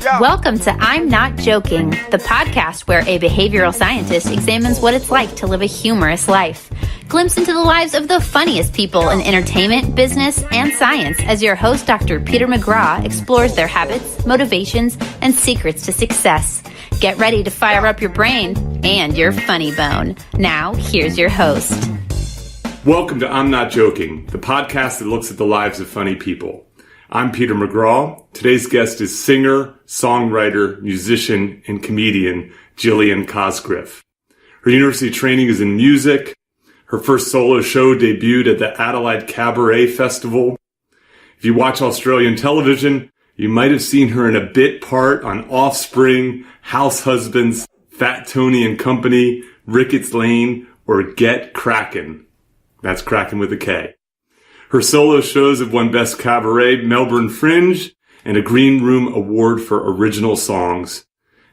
Welcome to I'm Not Joking, the podcast where a behavioral scientist examines what it's like to live a humorous life. Glimpse into the lives of the funniest people in entertainment, business, and science as your host, Dr. Peter McGraw, explores their habits, motivations, and secrets to success. Get ready to fire up your brain and your funny bone. Now, here's your host. Welcome to I'm Not Joking, the podcast that looks at the lives of funny people. I'm Peter McGraw. Today's guest is singer, songwriter, musician, and comedian Gillian Cosgriff. Her university training is in music. Her first solo show debuted at the Adelaide Cabaret Festival. If you watch Australian television, you might have seen her in a bit part on Offspring, House Husbands, Fat Tony and Company, Ricketts Lane, or Get Krackin. That's Krackin with a K. Her solo shows have won Best Cabaret Melbourne Fringe and a Green Room Award for Original Songs.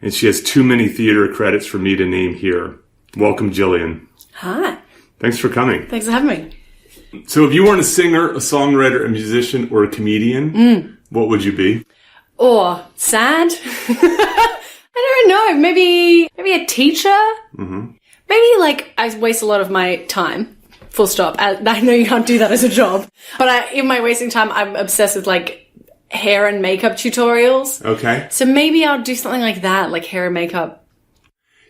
And she has too many theater credits for me to name here. Welcome, Gillian. Hi. Thanks for coming. Thanks for having me. So if you weren't a singer, a songwriter, a musician, or a comedian, what would you be? Or sad. I don't know. Maybe a teacher. Mm-hmm. Maybe I waste a lot of my time. Full stop. I know you can't do that as a job, but in my wasting time, I'm obsessed with hair and makeup tutorials. Okay. So maybe I'll do something like that, like hair and makeup.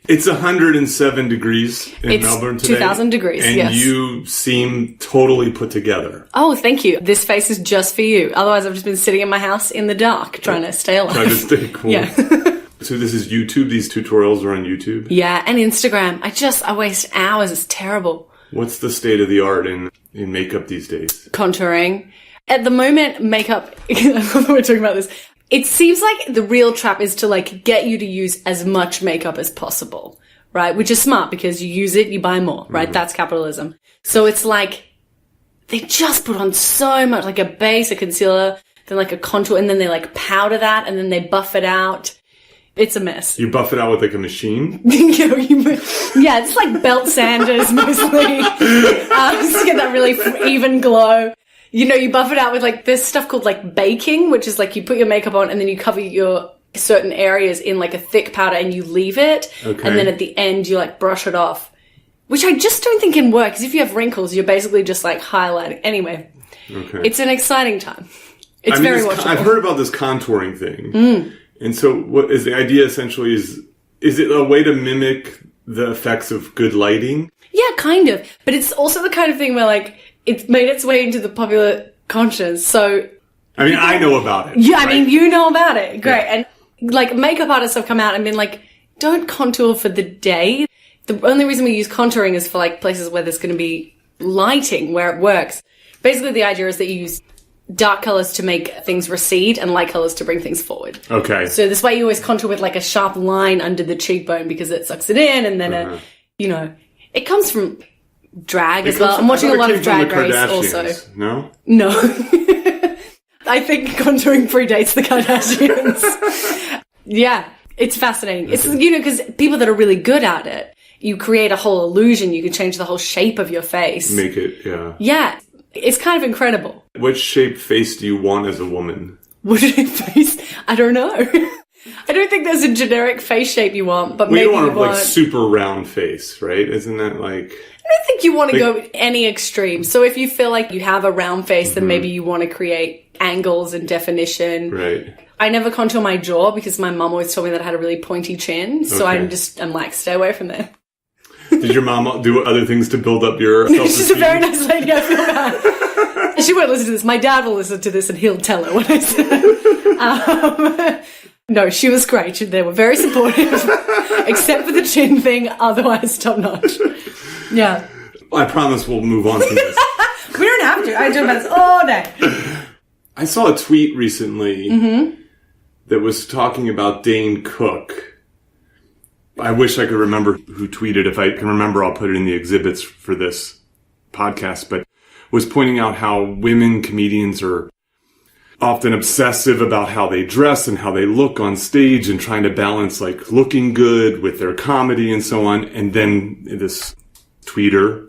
It's 107 degrees in Melbourne today. 2,000 degrees, and yes. And you seem totally put together. Oh, thank you. This face is just for you. Otherwise, I've just been sitting in my house in the dark trying to stay alive. Trying to stay cool. Yeah. So this is YouTube? These tutorials are on YouTube? Yeah, and Instagram. I waste hours. It's terrible. What's the state of the art in makeup these days? Contouring. At the moment, makeup, I love that we're talking about this. It seems like the real trap is to get you to use as much makeup as possible, right? Which is smart because you use it, you buy more, right? Mm-hmm. That's capitalism. So it's they just put on so much, a base, a concealer, then a contour, and then they powder that, and then they buff it out. It's a mess. You buff it out with a machine? Yeah, it's like belt sanders mostly. Just to get that really even glow. You buff it out with this stuff called baking, which is you put your makeup on and then you cover your certain areas in a thick powder and you leave it. Okay. And then at the end you brush it off. Which I just don't think can work because if you have wrinkles, you're basically just highlighting. Anyway, okay. It's an exciting time. It's very watchable. I've heard about this contouring thing. And so what is the idea essentially is it a way to mimic the effects of good lighting? Yeah, kind of. But it's also the kind of thing where it's made its way into the popular conscience. So I know about it. Yeah, right? You know about it. Great. Yeah. And makeup artists have come out and been don't contour for the day. The only reason we use contouring is for places where there's going to be lighting where it works. Basically the idea is that you use dark colors to make things recede and light colors to bring things forward. Okay. So this way you always contour with a sharp line under the cheekbone because it sucks it in and then it comes from drag as well. I'm watching a lot of Drag Race also. No? No. I think contouring predates the Kardashians. Yeah, it's fascinating. Okay. It's, because people that are really good at it, you create a whole illusion. You can change the whole shape of your face. Make it, yeah. Yeah. It's kind of incredible. What shape face do you want as a woman? What shape face? I don't know. I don't think there's a generic face shape you want, but maybe you want... You don't want super round face, right? Isn't that I don't think you want to go any extreme. So if you feel you have a round face, then maybe you want to create angles and definition. Right. I never contour my jaw because my mum always told me that I had a really pointy chin. So I'm stay away from there. Did your mom do other things to build up your self-esteem? She's a very nice lady, I feel bad. She won't listen to this. My dad will listen to this and he'll tell her what I said. No, she was great. They were very supportive, except for the chin thing, otherwise top notch. Yeah. I promise we'll move on from this. We don't have to. I do about this all day. I saw a tweet recently that was talking about Dane Cook. I wish I could remember who tweeted. If I can remember, I'll put it in the exhibits for this podcast, but was pointing out how women comedians are often obsessive about how they dress and how they look on stage and trying to balance looking good with their comedy and so on. And then this tweeter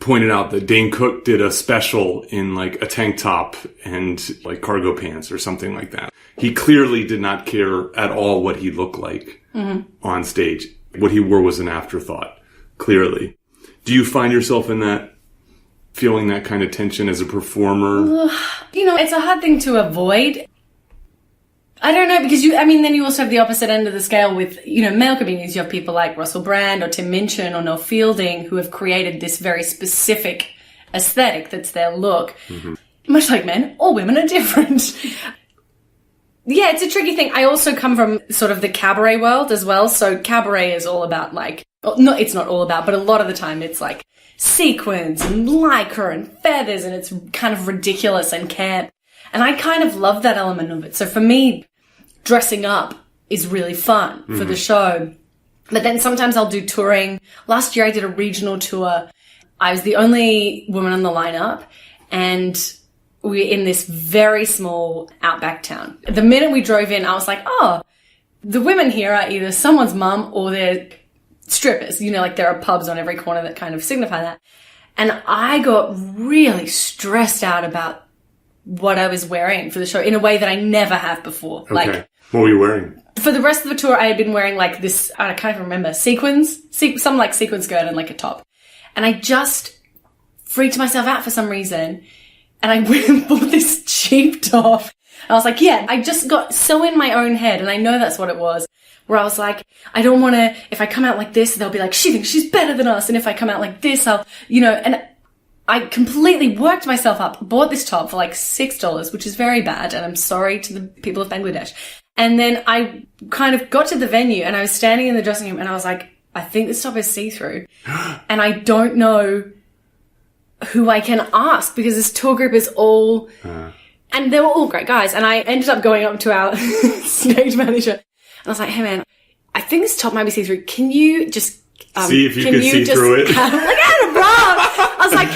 pointed out that Dane Cook did a special in a tank top and cargo pants or something like that. he clearly did not care at all what he looked like on stage. What he wore was an afterthought, clearly. Do you find yourself in that, feeling that kind of tension as a performer? It's a hard thing to avoid. I don't know, because then you also have the opposite end of the scale with, male comedians. You have people like Russell Brand or Tim Minchin or Noel Fielding who have created this very specific aesthetic that's their look. Much like men, all women are different. Yeah, it's a tricky thing. I also come from sort of the cabaret world as well. So cabaret is all about it's not all about, but a lot of the time it's like sequins and lycra and feathers, and it's kind of ridiculous and camp. And I kind of love that element of it. So for me, dressing up is really fun for the show. But then sometimes I'll do touring. Last year I did a regional tour. I was the only woman on the lineup, and we were in this very small outback town. The minute we drove in, I was like, oh, the women here are either someone's mum or they're strippers. There are pubs on every corner that kind of signify that. And I got really stressed out about what I was wearing for the show in a way that I never have before. Okay. What were you wearing? For the rest of the tour, I had been wearing this, I can't even remember, sequin skirt and a top. And I just freaked myself out for some reason. And I went and bought this cheap top. I was like, yeah, I just got so in my own head. And I know that's what it was, where I was like, I don't want to, if I come out like this, they'll be like, she thinks she's better than us. And if I come out like this, I'll, and I completely worked myself up, bought this top for $6, which is very bad. And I'm sorry to the people of Bangladesh. And then I kind of got to the venue and I was standing in the dressing room and I was like, I think this top is see-through. And I don't know who I can ask because this tour group is all, and they were all great guys. And I ended up going up to our stage manager and I was like, hey man, I think this top might be see-through. Can you just see if you can see through it? I was like,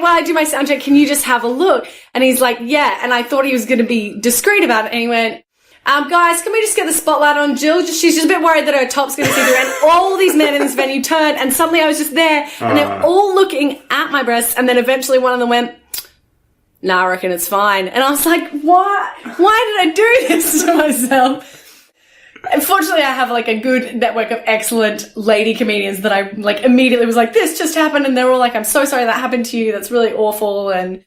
while I do my sound check, can you just have a look? And he's like, yeah. And I thought he was going to be discreet about it. And he went, guys, can we just get the spotlight on Jill? She's just a bit worried that her top's going to see through. And all these men in this venue turned, and suddenly I was just there, and they're all looking at my breasts. And then eventually one of them went, nah, I reckon it's fine. And I was like, what? Why did I do this to myself? Unfortunately, I have a good network of excellent lady comedians that I immediately was like, this just happened. And they're all like, I'm so sorry that happened to you. That's really awful. And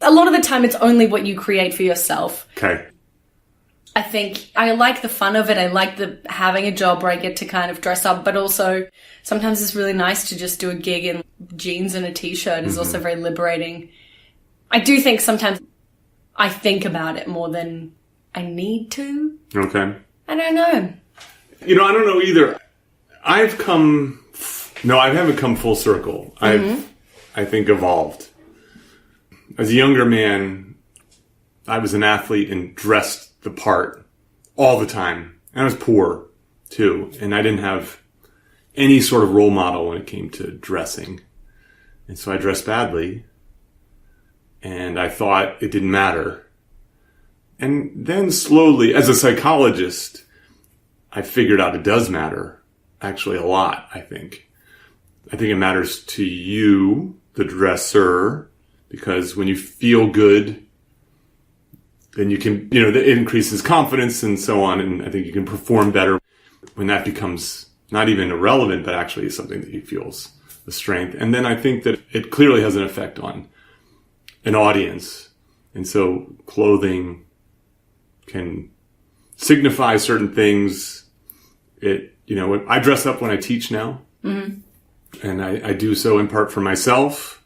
a lot of the time it's only what you create for yourself. Okay. I think I like the fun of it. I like having a job where I get to kind of dress up, but also sometimes it's really nice to just do a gig in jeans and a t-shirt is also very liberating. I do think sometimes I think about it more than I need to. Okay. I don't know. I don't know either. I haven't come full circle. I've, I think, evolved. As a younger man, I was an athlete and dressed the part all the time. And I was poor, too. And I didn't have any sort of role model when it came to dressing. And so I dressed badly. And I thought it didn't matter. And then slowly, as a psychologist, I figured out it does matter. Actually, a lot, I think. I think it matters to you, the dresser, because when you feel good, then you can, it increases confidence and so on. And I think you can perform better when that becomes not even irrelevant, but actually something that you feels the strength. And then I think that it clearly has an effect on an audience. And so clothing can signify certain things. I dress up when I teach now. And I do so in part for myself.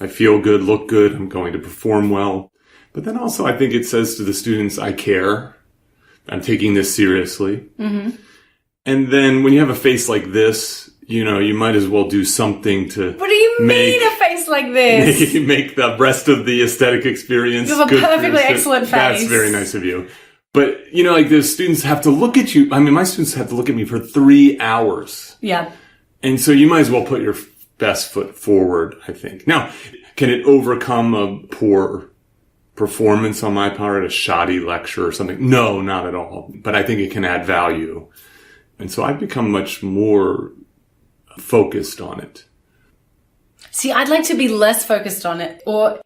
I feel good, look good. I'm going to perform well. But then also I think it says to the students, I care. I'm taking this seriously. And then when you have a face like this, you might as well do something to What do you mean a face like this? Make the rest of the aesthetic experience You have a perfectly excellent face. That's very nice of you. But, the students have to look at you. I mean, my students have to look at me for 3 hours. Yeah. And so you might as well put your best foot forward, I think. Now, can it overcome a poor performance on my part, a shoddy lecture or something? No, not at all. But I think it can add value. And so I've become much more focused on it. See, I'd like to be less focused on it, or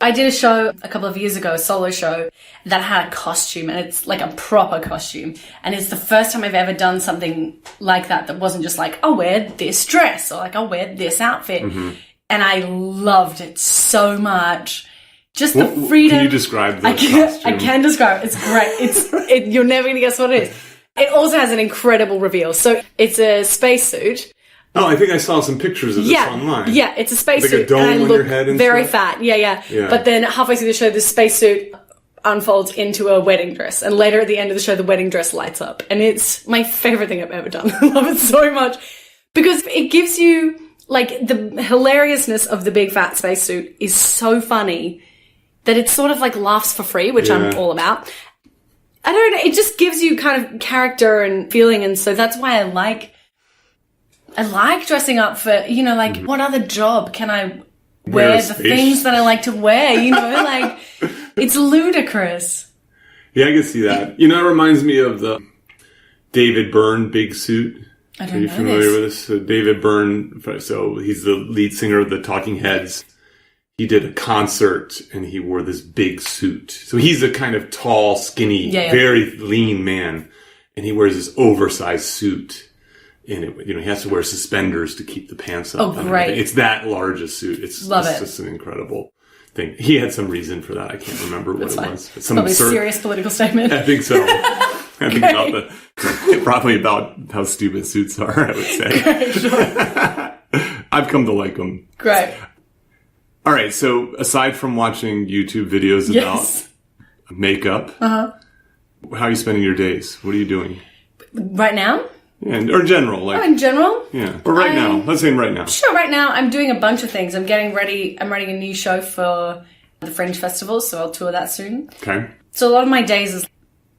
I did a show a couple of years ago, a solo show, that had a costume, and it's like a proper costume. And it's the first time I've ever done something like that wasn't just like, I'll wear this dress, or like, I'll wear this outfit. Mm-hmm. And I loved it so much. Just the freedom. Can you describe the costume? I can describe it. It's great. You're never going to guess what it is. It also has an incredible reveal. So it's a spacesuit. Oh, I think I saw some pictures of this online. Yeah, it's a spacesuit. Like a dome on your head and very stuff? fat. Yeah. But then halfway through the show, the spacesuit unfolds into a wedding dress. And later at the end of the show, the wedding dress lights up. And it's my favorite thing I've ever done. I love it so much. Because it gives you, like, the hilariousness of the big fat spacesuit is so funny that it's sort of like laughs for free, which I'm all about. I don't know. It just gives you kind of character and feeling. And so that's why I like dressing up for, you know, like, what other job can I wear the things that I like to wear, you know? Like, it's ludicrous. Yeah, I can see that. You know, it reminds me of the David Byrne big suit. I don't know. Are you familiar with this? So David Byrne, so he's the lead singer of the Talking Heads. He did a concert and he wore this big suit. So he's a kind of tall, skinny, very lean man. And he wears this oversized suit. And it, you know, he has to wear suspenders to keep the pants up. Oh, great. It's that large a suit. It's just an incredible thing. He had some reason for that. I can't remember what it was. But probably a serious political statement. I think so. I think probably about how stupid suits are, I would say. Okay, sure. I've come to like them. Great. All right. So aside from watching YouTube videos about makeup, how are you spending your days? What are you doing? Right now? Or in general. In general? Yeah. But right now. Let's say right now. Sure, right now I'm doing a bunch of things. I'm getting ready. I'm writing a new show for the Fringe Festival, so I'll tour that soon. Okay. So a lot of my days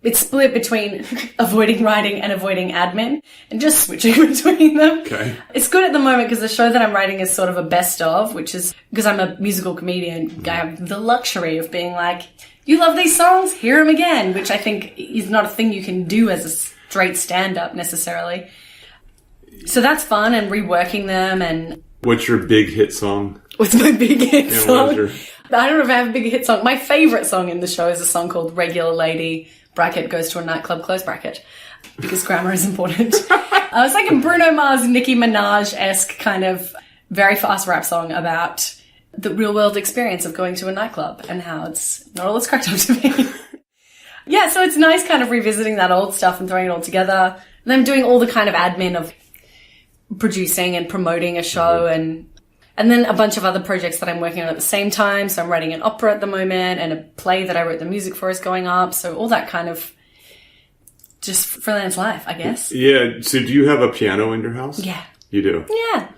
it's split between avoiding writing and avoiding admin and just switching between them. Okay. It's good at the moment because the show that I'm writing is sort of a best of, which is because I'm a musical comedian. I have the luxury of being like, you love these songs? Hear them again, which I think is not a thing you can do as a straight stand-up necessarily. So that's fun, and reworking them. And what's your big hit song? What's my big hit song? I don't know if I have a big hit song. My favorite song in the show is a song called Regular Lady, bracket, goes to a nightclub, close bracket, because grammar is important. It's like a Bruno Mars, Nicki Minaj-esque kind of very fast rap song about the real world experience of going to a nightclub and how it's not all it's cracked up to be. Yeah, so it's nice kind of revisiting that old stuff and throwing it all together. And I'm doing all the kind of admin of producing and promoting a show and then a bunch of other projects that I'm working on at the same time. So I'm writing an opera at the moment, and a play that I wrote the music for is going up. So all that kind of just freelance life, I guess. Yeah. So do you have a piano in your house? Yeah. You do? Yeah.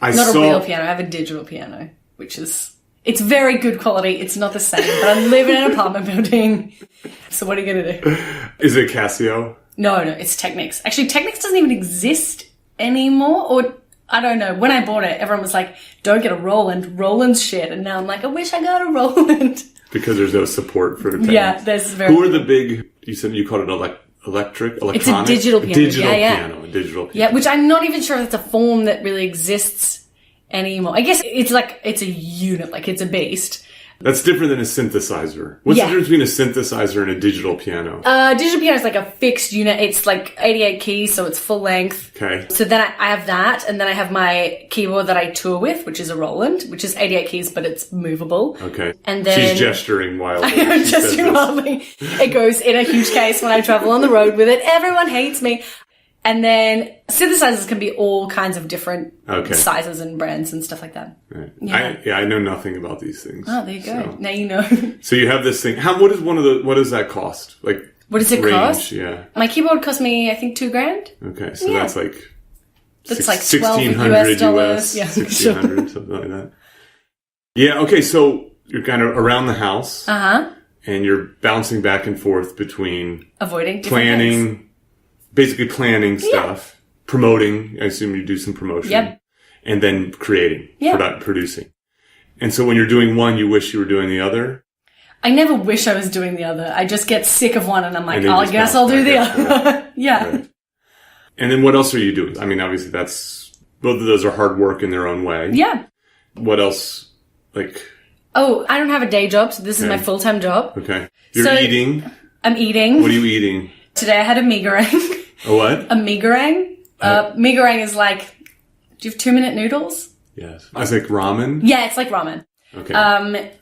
A real piano. I have a digital piano, which is... It's very good quality. It's not the same, but I live in an apartment building. So what are you going to do? Is it Casio? No, it's Technics. Actually, Technics doesn't even exist anymore, or I don't know. When I bought it, everyone was like, don't get a Roland. Roland's shit. And now I'm like, I wish I got a Roland. Because there's no support for the Technics. Yeah, there's very... Who are the big... You said you called it electronic? It's a digital piano. A digital piano. Yeah, which I'm not even sure if it's a form that really exists anymore. I guess it's like, it's a unit, like it's a beast. That's different than a synthesizer. What's the difference between a synthesizer and a digital piano? Digital piano is like a fixed unit. It's like 88 keys, so it's full length. Okay. So then I have that, and then I have my keyboard that I tour with, which is a Roland, which is 88 keys, but it's movable. Okay. And then... She's gesturing wildly. I'm gesturing wildly. It goes in a huge case when I travel on the road with it. Everyone hates me. And then synthesizers can be all kinds of different sizes and brands and stuff like that. Right. Yeah. I know nothing about these things. Oh, there you go. So. Now you know. So you have this thing. What does that cost? Like, what does it cost? Yeah. My keyboard cost me, I think, $2,000. Okay. So that's like $1,200 US. Yeah, 1,600, something like that. Yeah. Okay. So you're kind of around the house. Uh-huh. And you're bouncing back and forth between avoiding planning. Basically planning stuff, promoting. I assume you do some promotion. Yep. And then creating, producing. And so when you're doing one, you wish you were doing the other? I never wish I was doing the other. I just get sick of one and I'm like, I guess I'll do the other. Yeah. Right. And then what else are you doing? I mean, obviously both of those are hard work in their own way. Yeah. What else, like, Oh, I don't have a day job, so this is my full-time job. Okay. You're eating? I'm eating. What are you eating? Today I had a mee goreng. A what? A mee goreng. Mee goreng is like, do you have 2-minute noodles? Yes. I was like ramen? Yeah, it's like ramen. Okay.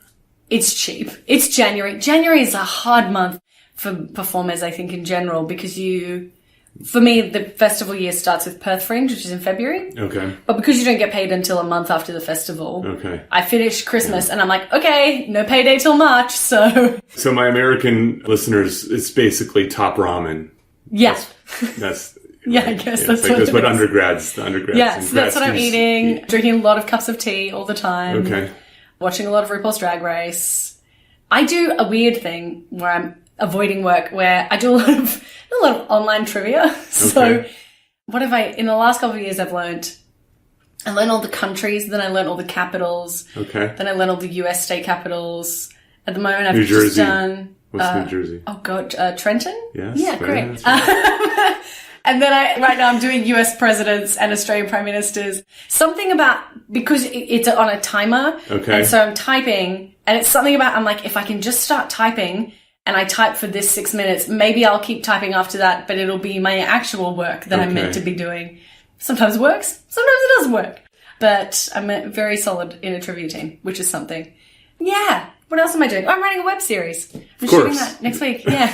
It's cheap. It's January. January is a hard month for performers, I think, in general, because for me, the festival year starts with Perth Fringe, which is in February. Okay. But because you don't get paid until a month after the festival, I finish Christmas and I'm like, okay, no payday till March, so... So my American listeners, it's basically top ramen. Yeah. That's yeah, I guess that's like, what that's it what is. undergrads Yeah, so that's what I'm eating. Drinking a lot of cups of tea all the time. Okay. Watching a lot of RuPaul's Drag Race. I do a weird thing where I'm avoiding work, where I do a lot of online trivia. So what have in the last couple of years I learned all the countries, then I learned all the capitals. Okay. Then I learned all the US state capitals. At the moment I've just done... What's New Jersey? Oh God, Trenton? Yes. Yeah, great. And then right now I'm doing US presidents and Australian prime ministers. Something about, because it's on a timer. Okay. And so I'm typing, and it's something about, I'm like, if I can just start typing and I type for this 6 minutes, maybe I'll keep typing after that, but it'll be my actual work that I'm meant to be doing. Sometimes it works, sometimes it doesn't work. But I'm very solid in a trivia team, which is something. Yeah. What else am I doing? Oh, I'm writing a web series. I'm shooting that next week. Yeah.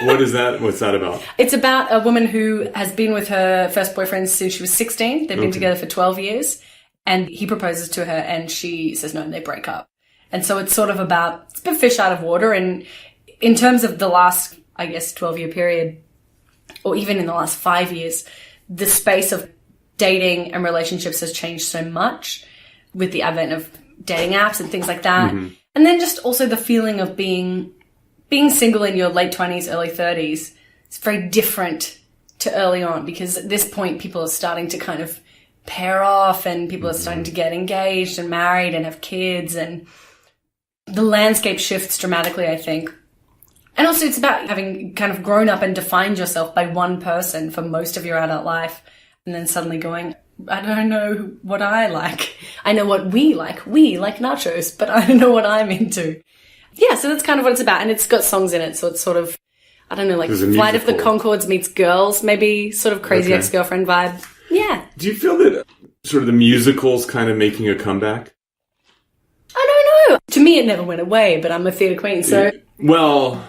What is that? What's that about? It's about a woman who has been with her first boyfriend since she was 16. They've been together for 12 years. And he proposes to her and she says no and they break up. And so it's sort of about, it's a bit fish out of water. And in terms of the last, I guess, 12-year period, or even in the last 5 years, the space of dating and relationships has changed so much with the advent of dating apps and things like that. Mm-hmm. And then just also the feeling of being single in your late 20s, early 30s. It's very different to early on, because at this point people are starting to kind of pair off and people are starting to get engaged and married and have kids, and the landscape shifts dramatically, I think. And also it's about having kind of grown up and defined yourself by one person for most of your adult life, and then suddenly going, I don't know what I like. I know what we like. We like nachos, but I don't know what I'm into. Yeah, so that's kind of what it's about. And it's got songs in it, so it's sort of, I don't know, like Flight of the Conchords meets Girls, maybe, sort of Crazy Ex-Girlfriend vibe. Yeah. Do you feel that sort of the musical's kind of making a comeback? I don't know. To me, it never went away, but I'm a theatre queen, so... Well...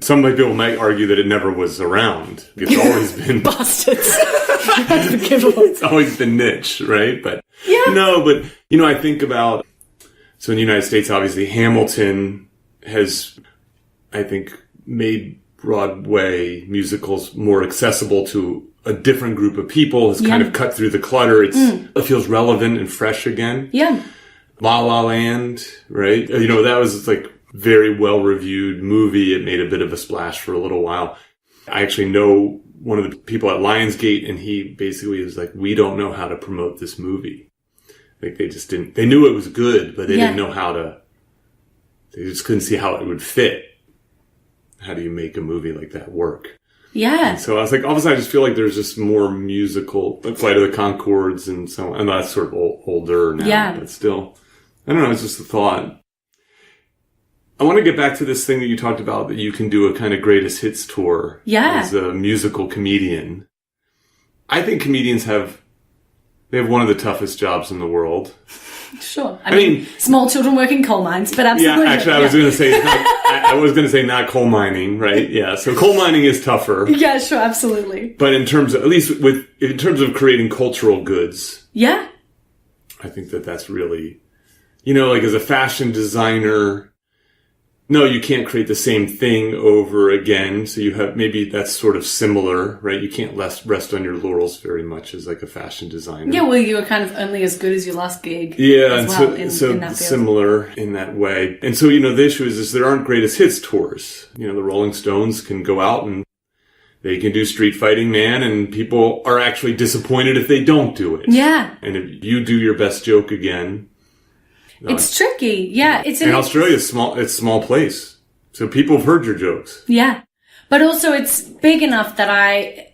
Some people might argue that it never was around. It's always been... Bastards. Unforgivable. It's always been niche, right? But no, but, I think about... So in the United States, obviously, Hamilton has, I think, made Broadway musicals more accessible to a different group of people. Has kind of cut through the clutter. It feels relevant and fresh again. Yeah. La La Land, right? That was like... very well-reviewed movie. It made a bit of a splash for a little while. I actually know one of the people at Lionsgate, and he basically was like, we don't know how to promote this movie. Like, they just didn't... They knew it was good, but they didn't know how to... They just couldn't see how it would fit. How do you make a movie like that work? Yeah. And so I was like, all of a sudden, I just feel like there's just more musical... Like Flight of the Conchords and so on. And that's sort of older now, but still... I don't know, it's just a thought. I want to get back to this thing that you talked about, that you can do a kind of greatest hits tour as a musical comedian. I think comedians have one of the toughest jobs in the world. Sure. I mean, small children work in coal mines, but absolutely. Yeah, actually, I was going to say, I was going to say not coal mining, right? Yeah. So coal mining is tougher. Yeah, sure. Absolutely. But in terms of, at least in terms of creating cultural goods. Yeah. I think that's really, like as a fashion designer, no, you can't create the same thing over again. So you have, maybe that's sort of similar, right? You can't rest on your laurels very much as like a fashion designer. Yeah, well, you were kind of only as good as your last gig. Yeah, and so similar in that way. And so, the issue is there aren't greatest hits tours. The Rolling Stones can go out and they can do Street Fighting Man, and people are actually disappointed if they don't do it. Yeah. And if you do your best joke again... It's tricky, yeah. And Australia's small. It's a small place, so people have heard your jokes. Yeah, but also it's big enough that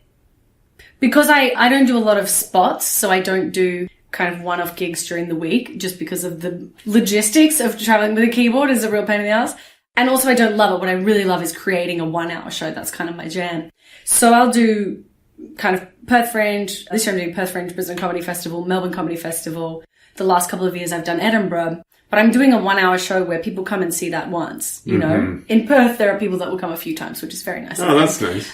because I don't do a lot of spots, so I don't do kind of one-off gigs during the week just because of the logistics of traveling with a keyboard is a real pain in the ass. And also I don't love it. What I really love is creating a 1-hour show. That's kind of my jam. So I'll do kind of Perth Fringe. This year I'm doing Perth Fringe, Brisbane Comedy Festival, Melbourne Comedy Festival. The last couple of years I've done Edinburgh. But I'm doing a 1-hour show where people come and see that once, you know. In Perth, there are people that will come a few times, which is very nice. Oh, that's nice.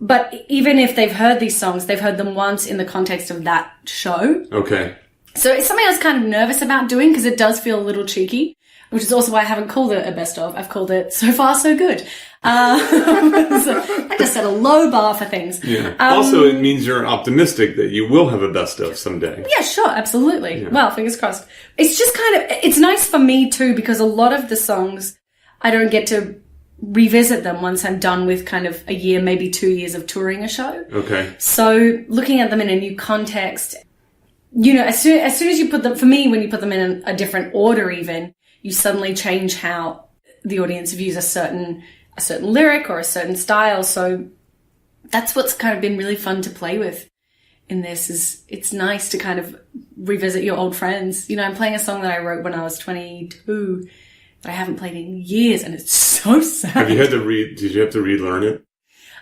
But even if they've heard these songs, they've heard them once in the context of that show. Okay. So it's something I was kind of nervous about doing because it does feel a little cheeky, which is also why I haven't called it a best of. I've called it So Far So Good. So I just set a low bar for things. Yeah. Also, it means you're optimistic that you will have a best of someday. Yeah, sure. Absolutely. Yeah. Well, fingers crossed. It's just kind of, it's nice for me too because a lot of the songs, I don't get to revisit them once I'm done with kind of a year, maybe 2 years of touring a show. Okay. So looking at them in a new context, you know, as soon as you put them, for me, when you put them in a different order even, you suddenly change how the audience views a certain lyric or a certain style. So that's what's kind of been really fun to play with in this is it's nice to kind of revisit your old friends. You know, I'm playing a song that I wrote when I was 22 that I haven't played in years and it's so sad. Did you have to relearn it?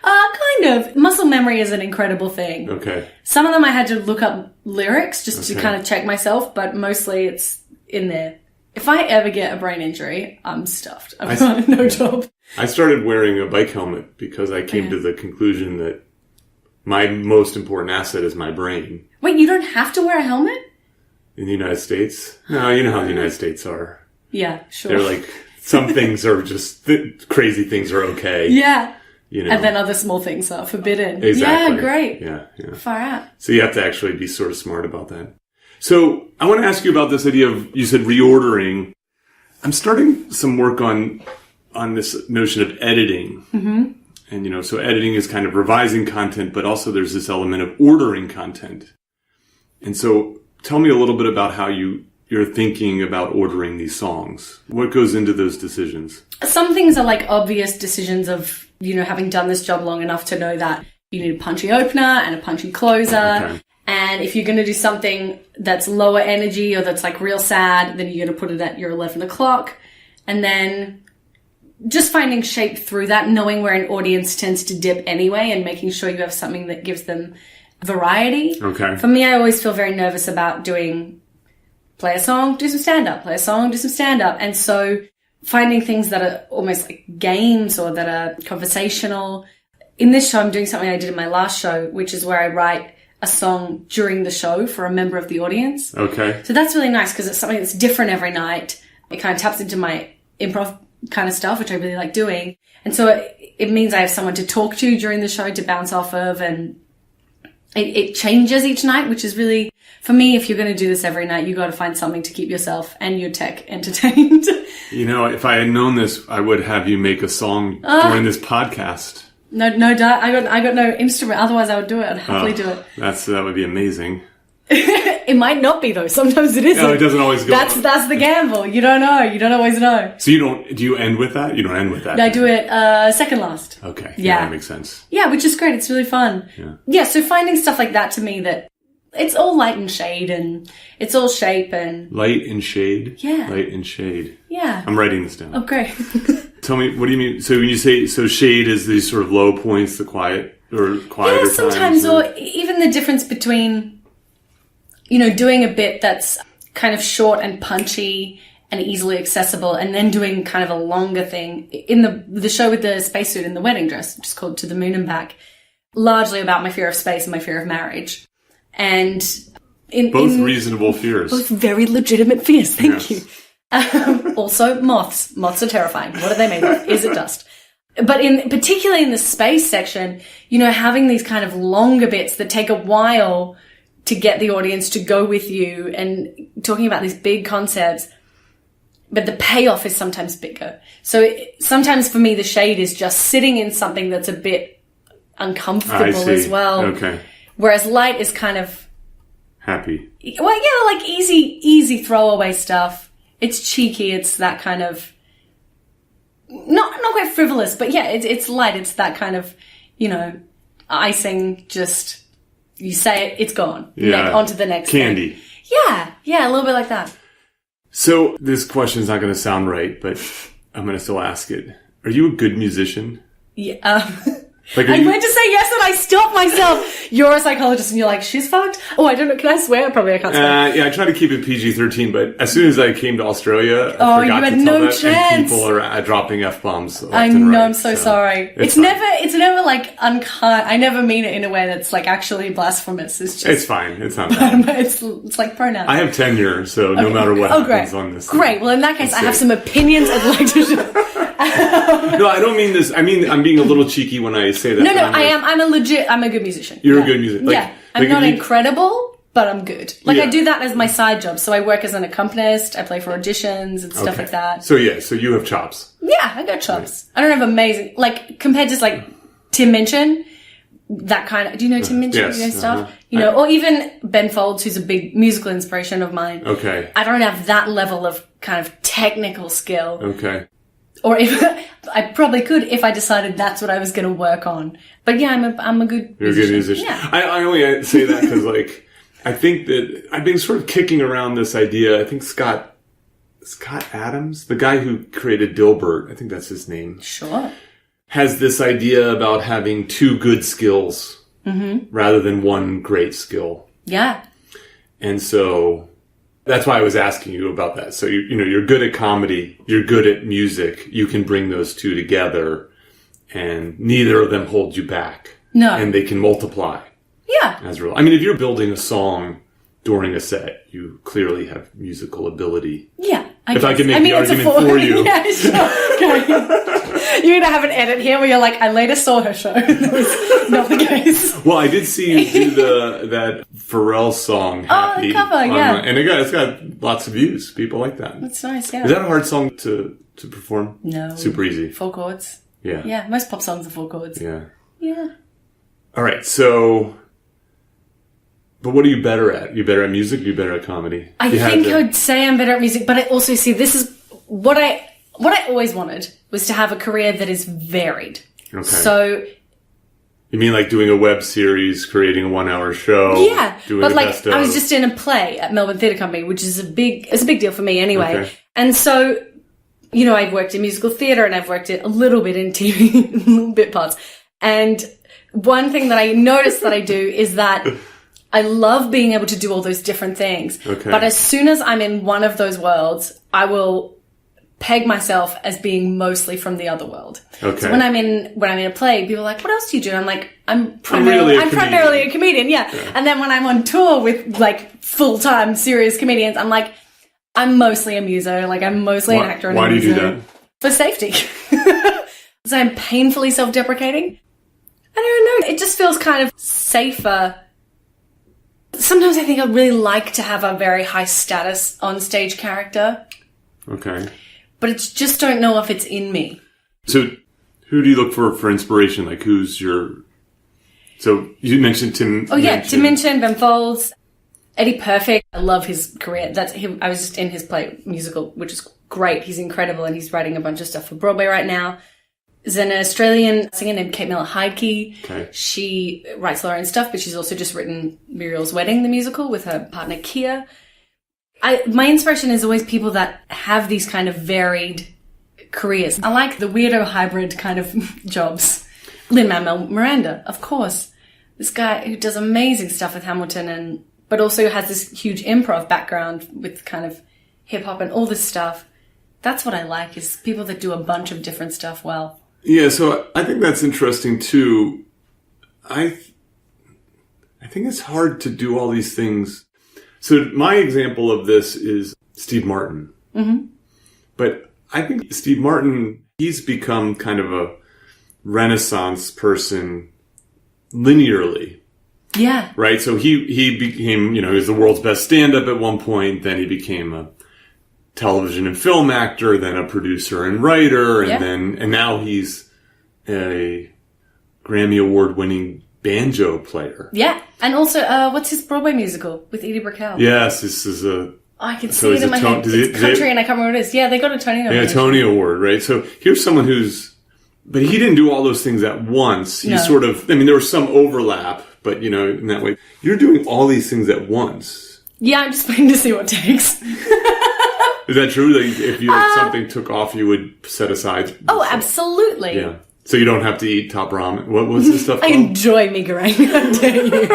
Kind of. Muscle memory is an incredible thing. Okay. Some of them I had to look up lyrics just to kind of check myself, but mostly it's in there. If I ever get a brain injury, I'm stuffed. I've got no job. I started wearing a bike helmet because I came to the conclusion that my most important asset is my brain. Wait, you don't have to wear a helmet? In the United States? No, you know how the United States are. Yeah, sure. They're like, some things are just, crazy things are okay. Yeah. You know. And then other small things are forbidden. Exactly. Yeah, great. Yeah. Far out. So you have to actually be sort of smart about that. So I want to ask you about this idea of, you said reordering. I'm starting some work on this notion of editing. Mm-hmm. And, you know, so editing is kind of revising content, but also there's this element of ordering content. And so tell me a little bit about how you're thinking about ordering these songs. What goes into those decisions? Some things are like obvious decisions of, you know, having done this job long enough to know that you need a punchy opener and a punchy closer. Okay. And if you're going to do something that's lower energy or that's like real sad, then you're going to put it at your 11 o'clock. And then just finding shape through that, knowing where an audience tends to dip anyway and making sure you have something that gives them variety. Okay. For me, I always feel very nervous about play a song, do some stand-up, play a song, do some stand-up. And so finding things that are almost like games or that are conversational. In this show, I'm doing something I did in my last show, which is where I write a song during the show for a member of the audience. Okay. So that's really nice because it's something that's different every night. It kind of taps into my improv kind of stuff, which I really like doing. And so it means I have someone to talk to during the show to bounce off of, and it changes each night, which is really, for me, if you're going to do this every night, you got to find something to keep yourself and your tech entertained. You know, if I had known this, I would have you make a song during this podcast. No, I got no instrument. Otherwise, I would do it. I'd happily do it. That would be amazing. It might not be though. Sometimes it isn't. No, it doesn't always go. That's the gamble. You don't know. You don't always know. So do you end with that? You don't end with that. No, I do it second last. Okay. Yeah, that makes sense. Yeah, which is great. It's really fun. Yeah. So finding stuff like that to me that it's all light and shade and it's all shape and light and shade. Yeah. Light and shade. Yeah. I'm writing this down. Oh, great. Tell me, what do you mean? So when you say shade is these sort of low points, the quieter times? Sometimes, or even the difference between, you know, doing a bit that's kind of short and punchy and easily accessible, and then doing kind of a longer thing. In the show with the spacesuit and the wedding dress, which is called To the Moon and Back, largely about my fear of space and my fear of marriage. And both reasonable fears. Both very legitimate fears, thank you. Also, moths. Moths are terrifying. What are they made of? Is it dust? But particularly in the space section, you know, having these kind of longer bits that take a while to get the audience to go with you and talking about these big concepts, but the payoff is sometimes bigger. So sometimes for me, the shade is just sitting in something that's a bit uncomfortable as well. Okay. Whereas light is kind of happy. Well, yeah, like easy throwaway stuff. It's cheeky. It's that kind of not quite frivolous, but yeah, it's light. It's that kind of, you know, icing. Just you say it, it's gone. Yeah. On to the next candy. thing. Yeah, a little bit like that. So this question's not going to sound right, but I'm going to still ask it. Are you a good musician? Yeah. I went to say yes and I stopped myself. You're a psychologist and you're like, she's fucked. Oh, I don't know. Can I swear? Probably I can't swear. Yeah, I try to keep it PG-13, but as soon as I came to Australia, I forgot you had to tell no that, chance. and people are dropping F-bombs. I know, I'm so sorry. It's never like unkind. I never mean it in a way that's like actually blasphemous. It's just... It's fine. It's not bad. it's like pronouns. I have tenure, so no matter what happens on this. Great. Well, in that case, I have some opinions I'd like to share. No, I don't mean this. I mean, I'm being a little cheeky when I say that. No, I'm a good musician. You're a good musician. I'm not incredible, but I'm good. I do that as my side job. So I work as an accompanist. I play for auditions and stuff like that. So you have chops. Yeah, I got chops. Right. I don't have amazing, compared to Tim Minchin, that kind of, do you know Tim Minchin? Yes. You know stuff? Or even Ben Folds, who's a big musical inspiration of mine. Okay. I don't have that level of kind of technical skill. Okay. Or if I probably could if I decided that's what I was going to work on. But yeah, I'm a good musician. You're a good musician. Yeah. I only say that because I think that I've been sort of kicking around this idea. I think Scott Adams, the guy who created Dilbert, I think that's his name. Sure. Has this idea about having two good skills rather than one great skill. Yeah. And so that's why I was asking you about that. So you're good at comedy, you're good at music. You can bring those two together, and neither of them hold you back. No, and they can multiply. Yeah, as real. I mean, if you're building a song during a set, you clearly have musical ability. Yeah, I can make the argument for you. Yeah, sure. Okay. You're gonna have an edit here where you're like, I later saw her show. That was not the case. Well, I did see you do that Pharrell song, Happy. Oh, the cover, yeah. And it's got lots of views. People like that. That's nice, yeah. Is that a hard song to perform? No. Super easy. 4 chords. Yeah. Yeah, most pop songs are 4 chords. Yeah. Yeah. All right, so... But what are you better at? You better at music? You better at comedy? I think I'd say I'm better at music, but I also see this is what I always wanted was to have a career that is varied. Okay. So you mean like doing a web series, creating a 1-hour show? Yeah, but I was just in a play at Melbourne Theatre Company, which is a big deal for me anyway. Okay. And so, I've worked in musical theatre and I've worked a little bit in TV, little bit parts. And one thing that I noticed that I do is that I love being able to do all those different things. Okay. But as soon as I'm in one of those worlds, I will peg myself as being mostly from the other world. Okay. So when I'm in a play, people are like, what else do you do? And I'm like, I'm primarily a comedian. Yeah. And then when I'm on tour with full-time serious comedians, I'm like, I'm mostly a muso. I'm mostly an actor. Why do you do that? For safety. So I'm painfully self-deprecating. I don't know. It just feels kind of safer. Sometimes I think I'd really like to have a very high status on stage character. Okay. But it's just don't know if it's in me. So who do you look for inspiration? Who's your... So you mentioned Tim... Oh, yeah. Tim Minchin, Ben Folds, Eddie Perfect. I love his career. I was just in his play musical, which is great. He's incredible and he's writing a bunch of stuff for Broadway right now. There's an Australian singer named Kate Miller-Heidke. Okay. She writes her own stuff, but she's also just written Muriel's Wedding, the musical, with her partner Kia. My inspiration is always people that have these kind of varied careers. I like the weirdo hybrid kind of jobs. Lin-Manuel Miranda, of course. This guy who does amazing stuff with Hamilton but also has this huge improv background with kind of hip-hop and all this stuff. That's what I like, is people that do a bunch of different stuff well. Yeah, so I think that's interesting too. I think it's hard to do all these things. So my example of this is Steve Martin. Mm-hmm. But I think Steve Martin, he's become kind of a Renaissance person linearly. Yeah. Right? So he became, he was the world's best stand-up at one point. Then he became a television and film actor, then a producer and writer, and now he's a Grammy Award-winning banjo player. Yeah, and also, what's his Broadway musical with Edie Brickell? Yes, this is I can see it in my head. It's country, and I can't remember what it is. Yeah, they got a Tony Award. Yeah, a Tony Award, right? So here's someone but he didn't do all those things at once. He there was some overlap, but in that way, you're doing all these things at once. Yeah, I'm just waiting to see what takes. Is that true? That if you something took off, you would set aside? Oh, absolutely. Yeah. So you don't have to eat top ramen. What was this stuff called? I enjoy mi goreng, I dare you.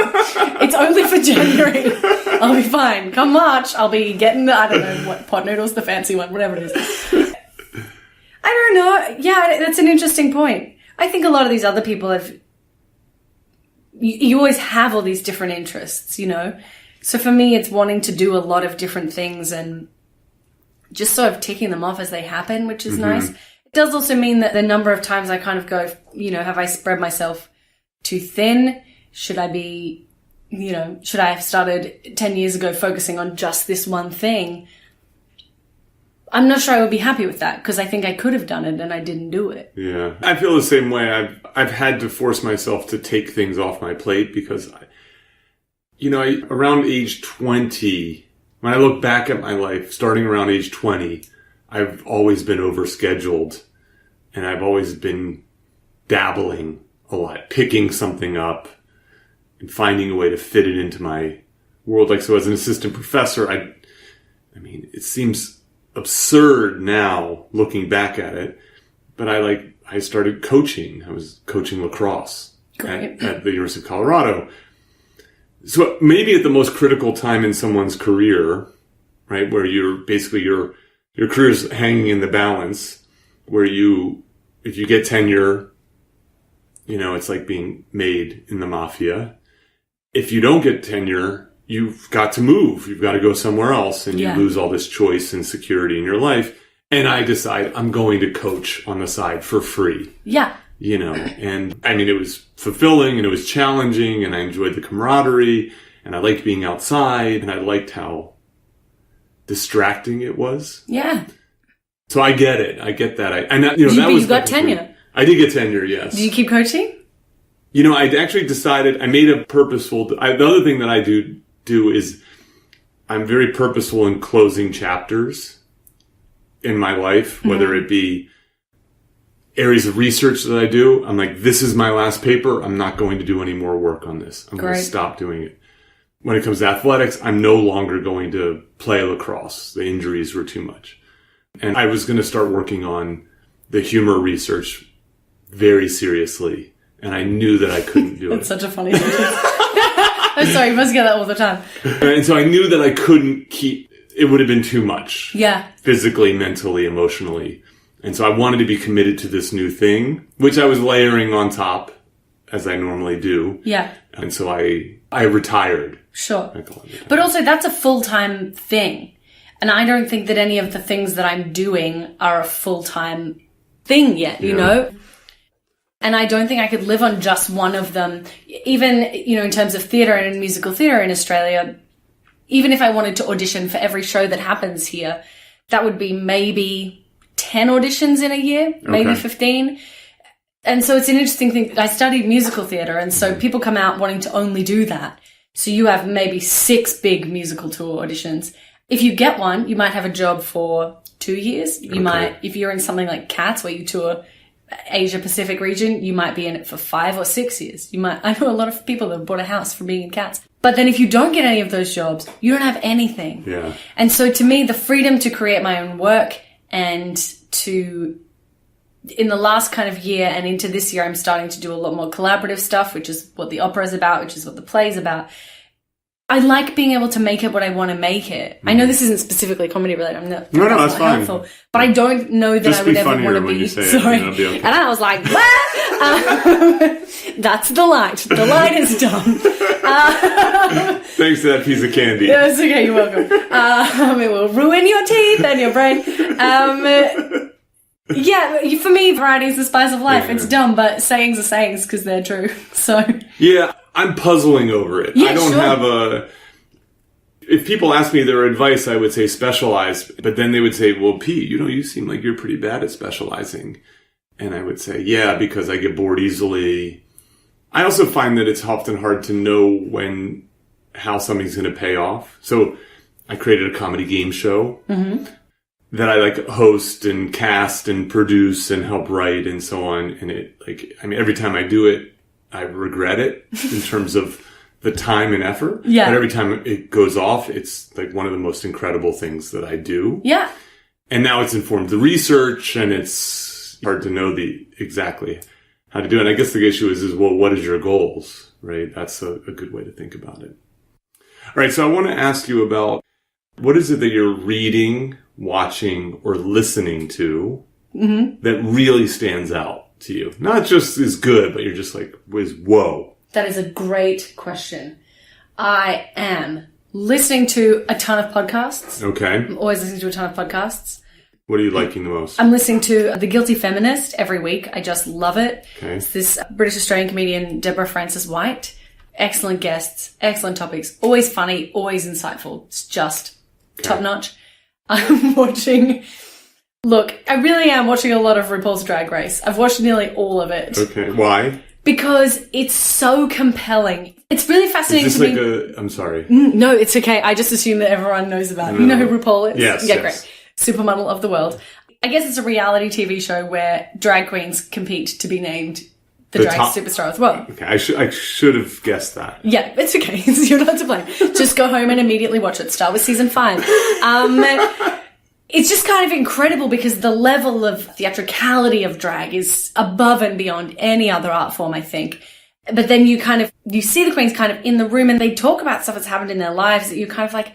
It's only for January. I'll be fine. Come March, I'll be getting, I don't know, what, pot noodles, the fancy one, whatever it is. I don't know. Yeah, that's an interesting point. I think a lot of these other people have... You always have all these different interests, you know? So for me, it's wanting to do a lot of different things and just sort of ticking them off as they happen, which is nice. It does also mean that the number of times I kind of go, you know, have I spread myself too thin? Should I be, you know, should I have started 10 years ago focusing on just this one thing? I'm not sure I would be happy with that because I think I could have done it and I didn't do it. Yeah. I feel the same way. I've had to force myself to take things off my plate because, around age 20, when I look back at my life, starting around age 20, I've always been overscheduled and I've always been dabbling a lot, picking something up and finding a way to fit it into my world. Like, so as an assistant professor, I mean, it seems absurd now looking back at it, but I started coaching. I was coaching lacrosse at the University of Colorado. So maybe at the most critical time in someone's career, right, where you're basically your career's hanging in the balance, where if you get tenure, you know, it's like being made in the mafia. If you don't get tenure, you've got to move. You've got to go somewhere else and you lose all this choice and security in your life. And I decide I'm going to coach on the side for free. Yeah. You know, and I mean, it was fulfilling and it was challenging and I enjoyed the camaraderie and I liked being outside and I liked how distracting it was. Yeah. So I get it. I get that. You got tenure. I did get tenure, yes. Do you keep coaching? You know, I actually decided, I made a purposeful, the other thing that I do is I'm very purposeful in closing chapters in my life, whether it be areas of research that I do. I'm like, this is my last paper. I'm not going to do any more work on this. I'm going to stop doing it. When it comes to athletics, I'm no longer going to play lacrosse. The injuries were too much. And I was going to start working on the humor research very seriously. And I knew that I couldn't do it. That's such a funny sentence. I'm sorry, you must get that all the time. And so I knew that I couldn't it would have been too much. Yeah. Physically, mentally, emotionally. And so I wanted to be committed to this new thing, which I was layering on top, as I normally do. Yeah. And so I retired. Sure. But also, that's a full-time thing. And I don't think that any of the things that I'm doing are a full-time thing yet, you know? And I don't think I could live on just one of them. Even, you know, in terms of theatre and musical theatre in Australia, even if I wanted to audition for every show that happens here, that would be maybe 10 auditions in a year, maybe 15. And so it's an interesting thing. I studied musical theatre, and so people come out wanting to only do that. So you have maybe 6 big musical tour auditions. If you get one, you might have a job for 2 years. You might, if you're in something like Cats, where you tour Asia Pacific region, you might be in it for 5 or 6 years. I know a lot of people that have bought a house from being in Cats. But then if you don't get any of those jobs, you don't have anything. Yeah. And so to me, the freedom to create my own work and to, in the last kind of year and into this year, I'm starting to do a lot more collaborative stuff, which is what the opera is about, which is what the play is about. I like being able to make it what I want to make it. I know this isn't specifically comedy related. I'm not. No, that's fine. Helpful, but I don't know that I would ever want to be. Sorry. Okay. And I was like, what? That's the light. The light is done. Thanks to that piece of candy. Yeah, it's okay. You're welcome. It will ruin your teeth and your brain. Yeah, for me, variety is the spice of life. Yeah. It's dumb, but sayings are sayings because they're true. So yeah, I'm puzzling over it. Yeah, I don't have if people ask me their advice, I would say specialize. But then they would say, well, Pete, you seem like you're pretty bad at specializing. And I would say, yeah, because I get bored easily. I also find that it's often hard to know how something's going to pay off. So I created a comedy game show. Mm-hmm. That I host and cast and produce and help write and so on. And every time I do it, I regret it in terms of the time and effort. Yeah. But every time it goes off, it's like one of the most incredible things that I do. Yeah. And now it's informed the research, and it's hard to know exactly how to do it. And I guess the issue is well, what is your goals, right? That's a good way to think about it. All right. So I want to ask you about what is it that you're reading, watching, or listening to that really stands out to you? Not just is good, but you're just like, whoa. That is a great question. I am listening to a ton of podcasts. Okay. I'm always listening to a ton of podcasts. What are you liking the most? I'm listening to The Guilty Feminist every week. I just love it. Okay. It's this British-Australian comedian, Deborah Frances-White. Excellent guests, excellent topics, always funny, always insightful. It's just top-notch. I'm watching... Look, I really am watching a lot of RuPaul's Drag Race. I've watched nearly all of it. Okay. Why? Because it's so compelling. It's really fascinating Is this like I'm sorry. No, it's okay. I just assume that everyone knows about it. You know who RuPaul is? Yes. Yeah, yes. great. Supermodel of the world. I guess it's a reality TV show where drag queens compete to be named the drag superstar of the world. Okay, I should have guessed that. Yeah, it's okay. You're not to blame. Just go home and immediately watch it. Start with season 5. It's just kind of incredible because the level of theatricality of drag is above and beyond any other art form, I think. But then you see the queens kind of in the room and they talk about stuff that's happened in their lives that you're kind of like,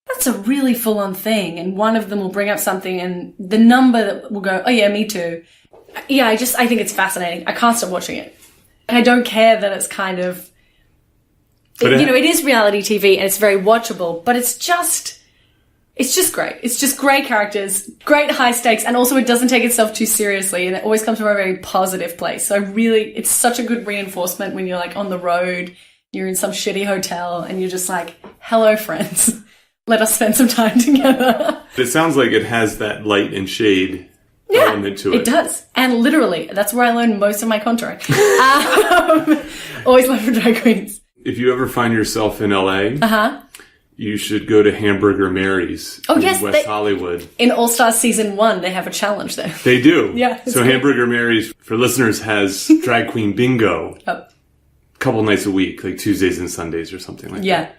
that's a really full-on thing. And one of them will bring up something and the number that will go, oh yeah, me too. Yeah, I think it's fascinating. I can't stop watching it. And I don't care that it's kind of, it is reality TV and it's very watchable, but it's just great. It's just great characters, great high stakes, and also it doesn't take itself too seriously, and it always comes from a very positive place. So it's such a good reinforcement when you're like on the road, you're in some shitty hotel, and you're just like, hello friends, let us spend some time together. It sounds like it has that light and shade element to it. It does. And literally, that's where I learned most of my contouring. Always love for drag queens. If you ever find yourself in LA, you should go to Hamburger Mary's in West Hollywood. In All Stars Season 1, they have a challenge there. They do. Yeah. So Hamburger Mary's, for listeners, has drag queen bingo a couple nights a week, like Tuesdays and Sundays or something like that. Yeah.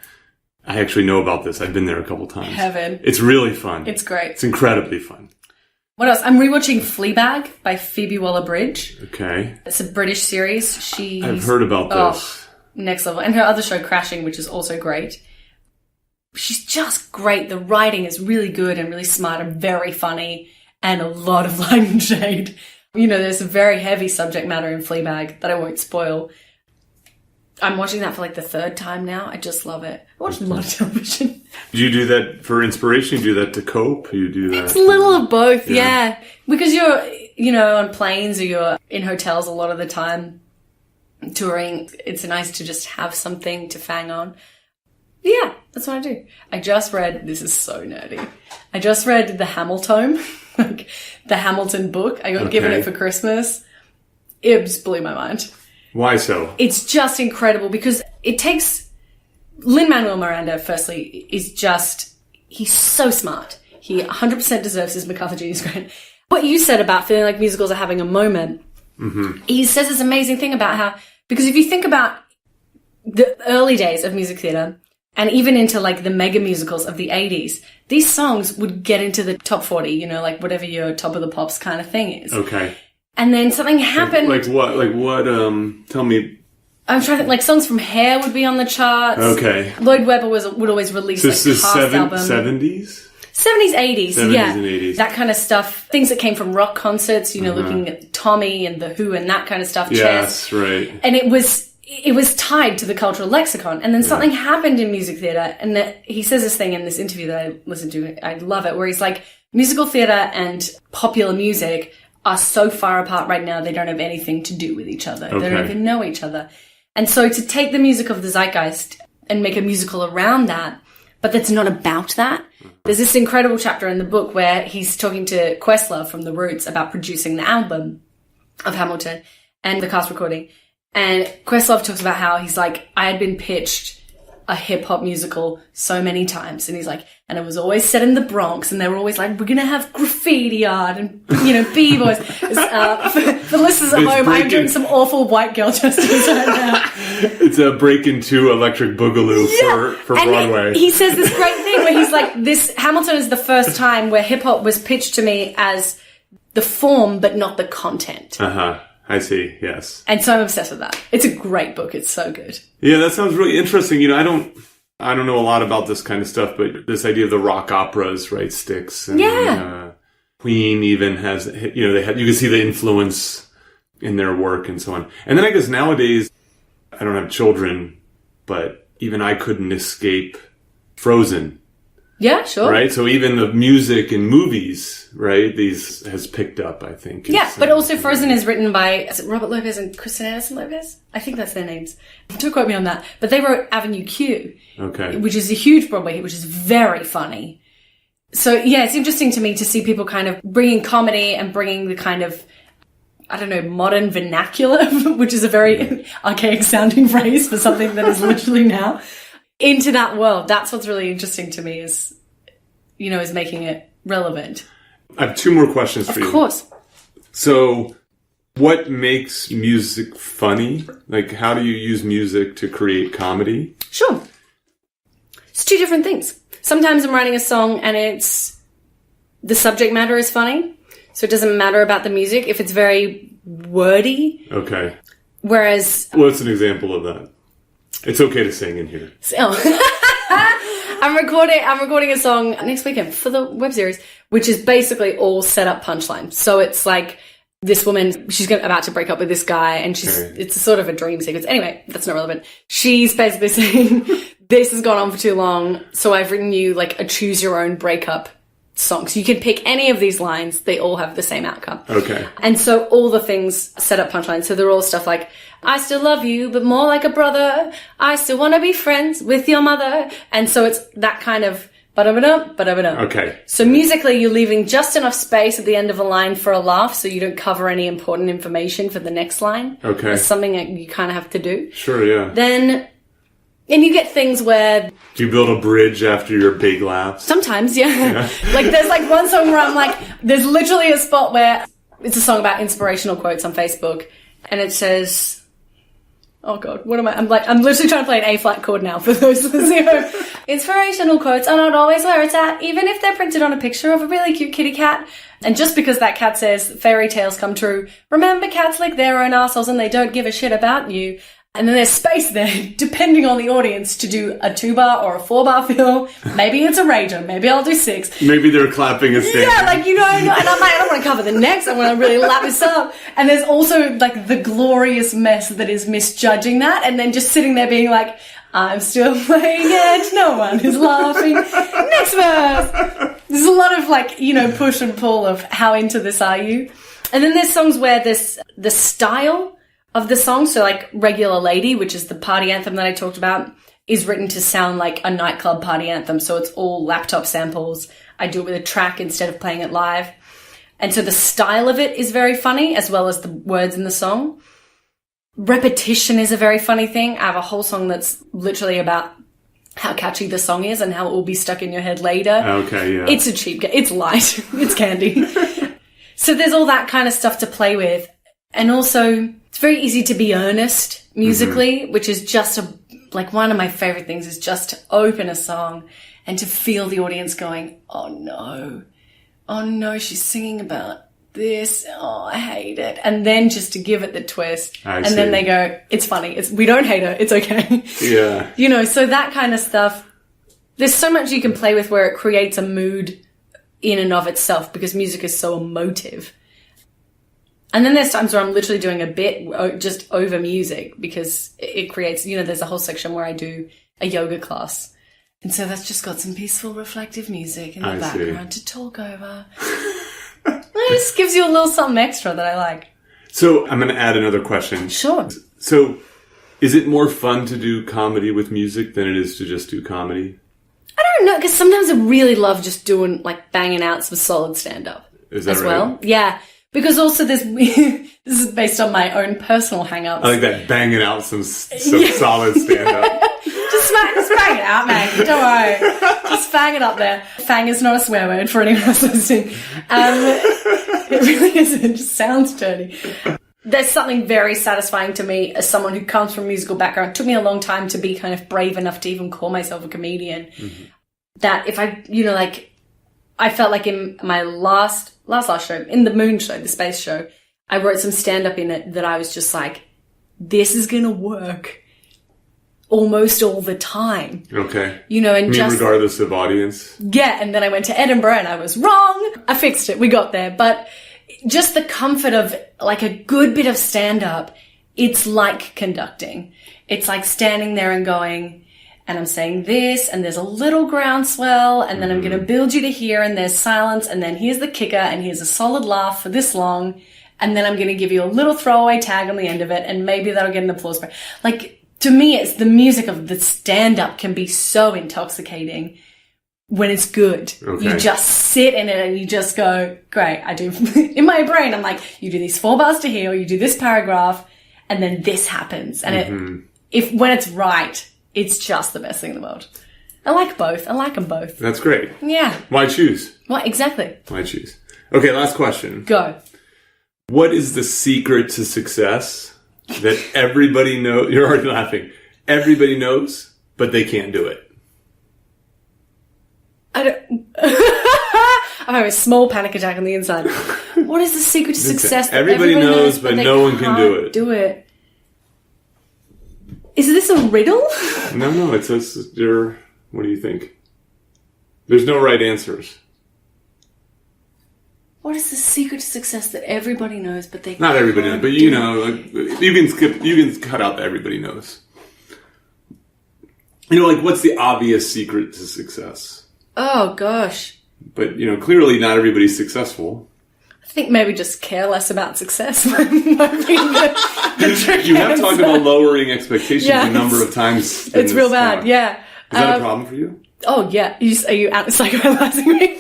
I actually know about this. I've been there a couple times. Heaven. It's really fun. It's great. It's incredibly fun. What else? I'm rewatching Fleabag by Phoebe Waller-Bridge. Okay. It's a British series. I've heard about this. Next level. And her other show, Crashing, which is also great. She's just great. The writing is really good and really smart and very funny and a lot of light and shade. There's a very heavy subject matter in Fleabag that I won't spoil. I'm watching that for like the 3rd time now. I just love it. I watch a lot of television. Do you do that for inspiration? You do that to cope? You do that? It's a little of both, yeah. Because you're, on planes or you're in hotels a lot of the time touring. It's nice to just have something to fang on. Yeah, that's what I do. I just read, this is so nerdy. I just read the Hamilton, like the Hamilton book. I got given it for Christmas. It just blew my mind. Why so? It's just incredible because it takes Lin-Manuel Miranda, firstly, he's so smart. He 100% deserves his MacArthur Genius Grant. What you said about feeling like musicals are having a moment, he says this amazing thing about how, because if you think about the early days of music theatre, and even into like the mega musicals of the 80s, these songs would get into the top 40, like whatever your top of the pops kind of thing is. Okay. And then something happened. Like what? Tell me. I'm trying to think, like songs from Hair would be on the charts. Okay. Lloyd Webber would always release this like is cast album. 70s? 70s, 80s, 70s yeah. and 80s. That kind of stuff. Things that came from rock concerts, looking at Tommy and The Who and that kind of stuff. Yes, right. And it was tied to the cultural lexicon. And then something happened in music theatre, and he says this thing in this interview that I listened to, I love it, where he's like, musical theatre and popular music are so far apart right now, they don't have anything to do with each other. Okay. They don't even know each other. And so to take the music of the zeitgeist and make a musical around that, but that's not about that. There's this incredible chapter in the book where he's talking to Questlove from The Roots about producing the album of Hamilton and the cast recording. And Questlove talks about how he's like, I had been pitched a hip-hop musical so many times. And he's like, and it was always set in the Bronx, and they were always like, we're going to have graffiti art and, b-boys. For listeners at home, I'm doing some awful white girl gestures right now. It's a break into Electric Boogaloo for Broadway. He says this great thing where he's like, Hamilton is the first time where hip-hop was pitched to me as the form, but not the content. Uh-huh. I see, yes. And so I'm obsessed with that. It's a great book. It's so good. Yeah, that sounds really interesting. I don't know a lot about this kind of stuff, but this idea of the rock operas, right? Styx and Queen even has, you can see the influence in their work and so on. And then I guess nowadays, I don't have children, but even I couldn't escape Frozen. Yeah, sure. Right? So even the music in movies, right, these has picked up, I think. Yeah, but also Frozen is written by, is it Robert Lopez and Kristen Anderson Lopez? I think that's their names. Don't quote me on that. But they wrote Avenue Q. Okay. Which is a huge Broadway hit, which is very funny. So, yeah, it's interesting to me to see people kind of bringing comedy and bringing the kind of, I don't know, modern vernacular, which is a very archaic sounding phrase for something that is literally now, into that world. That's what's really interesting to me is making it relevant. I have two more questions for you. Of course. So, what makes music funny? Like, how do you use music to create comedy? Sure. It's two different things. Sometimes I'm writing a song and the subject matter is funny, so it doesn't matter about the music if it's very wordy. Okay. Whereas... What's an example of that? It's okay to sing in here. I'm recording a song next weekend for the web series, which is basically all set up punchline. So it's like this woman, she's about to break up with this guy, and it's a sort of a dream sequence. Anyway, that's not relevant. She's basically saying, this has gone on for too long, so I've written you like a choose your own breakup song. So you can pick any of these lines, they all have the same outcome. Okay. And so all the things set up punchlines. So they're all stuff like, I still love you, but more like a brother. I still want to be friends with your mother. And so it's that kind of ba-da-ba-da, ba-da-ba-da. Okay. So musically, you're leaving just enough space at the end of a line for a laugh so you don't cover any important information for the next line. Okay. It's something that you kind of have to do. Sure, yeah. And you get things where... Do you build a bridge after your big laughs? Sometimes, yeah. Like, there's like one song where I'm like, there's literally a spot where it's a song about inspirational quotes on Facebook, and it says, oh God, what am I? I'm literally trying to play an A-flat chord now for those listening. Inspirational quotes are not always where it's at, even if they're printed on a picture of a really cute kitty cat. And just because that cat says fairy tales come true, remember cats lick their own assholes and they don't give a shit about you. And then there's space there, depending on the audience, to do a 2-bar or a 4-bar fill. Maybe it's a rager. Maybe I'll do 6. Maybe they're clapping a standing. Yeah, like, and I'm like, I don't want to cover the next. I want to really lap this up. And there's also, like, the glorious mess that is misjudging that. And then just sitting there being like, I'm still playing it. No one is laughing. Next verse. There's a lot of, like, push and pull of how into this are you. And then there's songs where the style of the song, so like Regular Lady, which is the party anthem that I talked about, is written to sound like a nightclub party anthem. So it's all laptop samples. I do it with a track instead of playing it live. And so the style of it is very funny, as well as the words in the song. Repetition is a very funny thing. I have a whole song that's literally about how catchy the song is and how it will be stuck in your head later. Okay, yeah. It's it's light. It's candy. So there's all that kind of stuff to play with. And also, it's very easy to be earnest musically, which is just one of my favorite things is just to open a song and to feel the audience going, oh no, she's singing about this. Oh, I hate it. And then just to give it the twist. Then they go, it's funny. We don't hate her. It's okay. Yeah. So that kind of stuff. There's so much you can play with where it creates a mood in and of itself because music is so emotive. And then there's times where I'm literally doing a bit just over music because it creates, there's a whole section where I do a yoga class. And so that's just got some peaceful, reflective music in the background to talk over. It just gives you a little something extra that I like. So I'm going to add another question. Sure. So is it more fun to do comedy with music than it is to just do comedy? I don't know, because sometimes I really love just doing, banging out some solid stand-up. Is that as right? well. Yeah. Because also this is based on my own personal hang-ups. I like that, banging out some solid stand-up. Just Just bang it out, man. Don't worry. Just fang it up there. Fang is not a swear word for anyone else listening. It really isn't. It just sounds dirty. There's something very satisfying to me as someone who comes from a musical background. It took me a long time to be kind of brave enough to even call myself a comedian. Mm-hmm. That if I, I felt like in my last show, in the Moon show, the space show, I wrote some stand-up in it that I was just like, this is going to work almost all the time. Okay. And just regardless of audience. Yeah. And then I went to Edinburgh and I was wrong. I fixed it. We got there. But just the comfort of like a good bit of stand-up, it's like conducting. It's like standing there and going, and I'm saying this, and there's a little groundswell, and then I'm going to build you to here, and there's silence, and then here's the kicker, and here's a solid laugh for this long, and then I'm going to give you a little throwaway tag on the end of it, and maybe that'll get an applause break. Like, to me, it's the music of the stand-up can be so intoxicating when it's good. Okay. You just sit in it and you just go, great, I do. In my brain, I'm like, you do these 4 bars to here, or you do this paragraph, and then this happens. And when it's right, it's just the best thing in the world. I like both. I like them both. That's great. Yeah. Why choose? Well, exactly. Why choose? Okay, last question. Go. What is the secret to success that everybody knows? You're already laughing. Everybody knows, but they can't do it. I don't... I'm having a small panic attack on the inside. What is the secret to success? Everybody knows, but no one can do it. Do it. Is this a riddle? No. It says what do you think? There's no right answers. What is the secret to success that everybody knows, but they not everybody knows, but you can cut out the everybody knows. What's the obvious secret to success? Oh gosh. But clearly not everybody's successful. I think maybe just care less about success might be the trick. You have talked about lowering expectations a number of times. It's real bad, yeah. Is that a problem for you? Oh, yeah. Are you psychoanalyzing me?